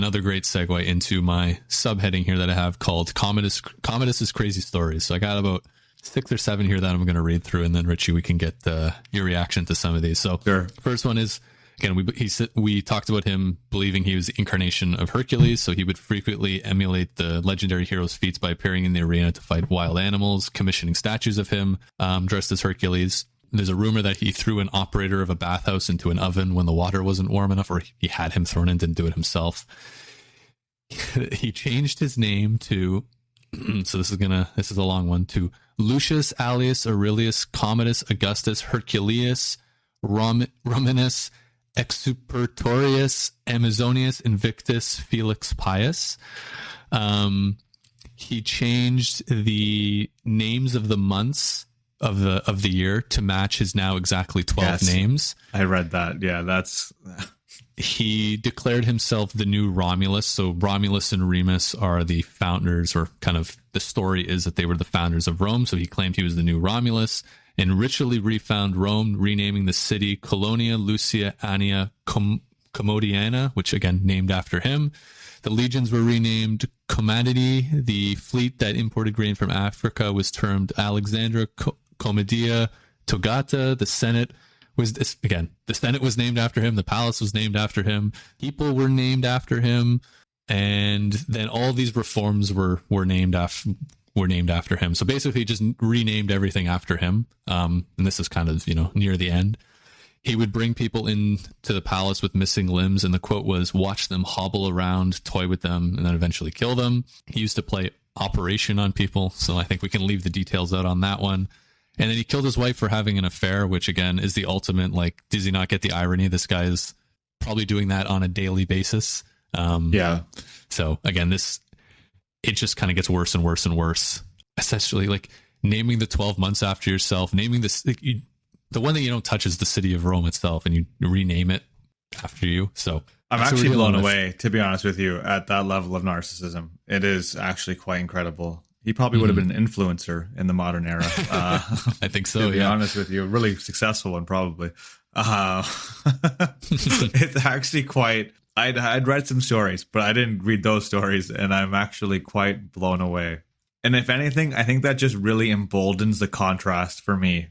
Another great segue into my subheading here that I have called Commodus's Crazy Stories. So I got about 6 or 7 here that I'm going to read through, and then Ritchie, we can get your reaction to some of these. So sure. First one is, again, we talked about him believing he was the incarnation of Hercules, so he would frequently emulate the legendary hero's feats by appearing in the arena to fight wild animals, commissioning statues of him dressed as Hercules. There's a rumor that he threw an operator of a bathhouse into an oven when the water wasn't warm enough, or he had him thrown in, didn't do it himself. He changed his name to, so this is a long one, to Lucius Allius Aurelius Commodus Augustus Herculeus Romanus Exupertorius Amazonius Invictus Felix Pius. He changed the names of the months of the year to match his now exactly 12 names. I read that. Yeah, that's... He declared himself the new Romulus. So Romulus and Remus are the founders, or kind of the story is that they were the founders of Rome. So he claimed he was the new Romulus and ritually refound Rome, renaming the city Colonia Lucia Annia Commodiana, which again, named after him. The legions were renamed Commodity. The fleet that imported grain from Africa was termed Alexandra Commedia Togata. The Senate was named after him. The palace was named after him. People were named after him. And then all these reforms were named after him. So basically he just renamed everything after him. And this is kind of, near the end. He would bring people into the palace with missing limbs, and the quote was, watch them hobble around, toy with them, and then eventually kill them. He used to play Operation on people, so I think we can leave the details out on that one. And then he killed his wife for having an affair, which again is the ultimate, does he not get the irony? This guy is probably doing that on a daily basis. Yeah. So again, it just kind of gets worse and worse and worse. Essentially, naming the 12 months after yourself, naming this... The one that you don't touch is the city of Rome itself, and you rename it after you. So I'm actually blown away, to be honest with you, at that level of narcissism. It is actually quite incredible. He probably would have been an influencer in the modern era. I think so, to be honest with you. Really successful one, probably. It's actually quite... I'd read some stories, but I didn't read those stories, and I'm actually quite blown away. And if anything, I think that just really emboldens the contrast for me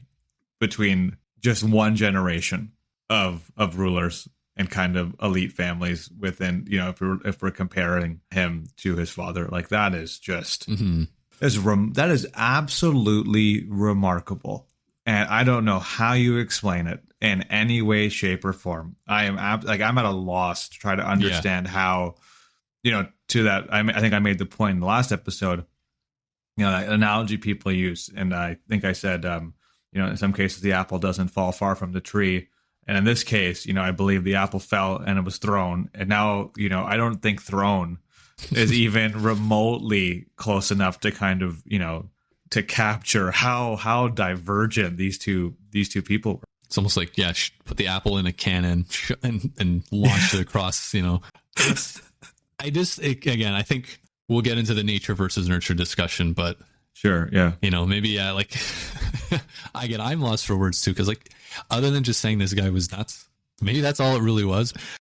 between just one generation of rulers and kind of elite families within, if we're comparing him to his father, that is just, that is absolutely remarkable. And I don't know how you explain it in any way, shape, or form. I'm at a loss to try to understand how, to that. I think I made the point in the last episode, that analogy people use. And I think I said, in some cases, the apple doesn't fall far from the tree. And in this case, I believe the apple fell and it was thrown. And now, I don't think thrown is even remotely close enough to kind of, to capture how divergent these two people were. It's almost like, put the apple in a cannon and launch it across, I think we'll get into the nature versus nurture discussion, but sure, yeah. Maybe, I'm lost for words too, because other than just saying this guy was nuts, maybe that's all it really was.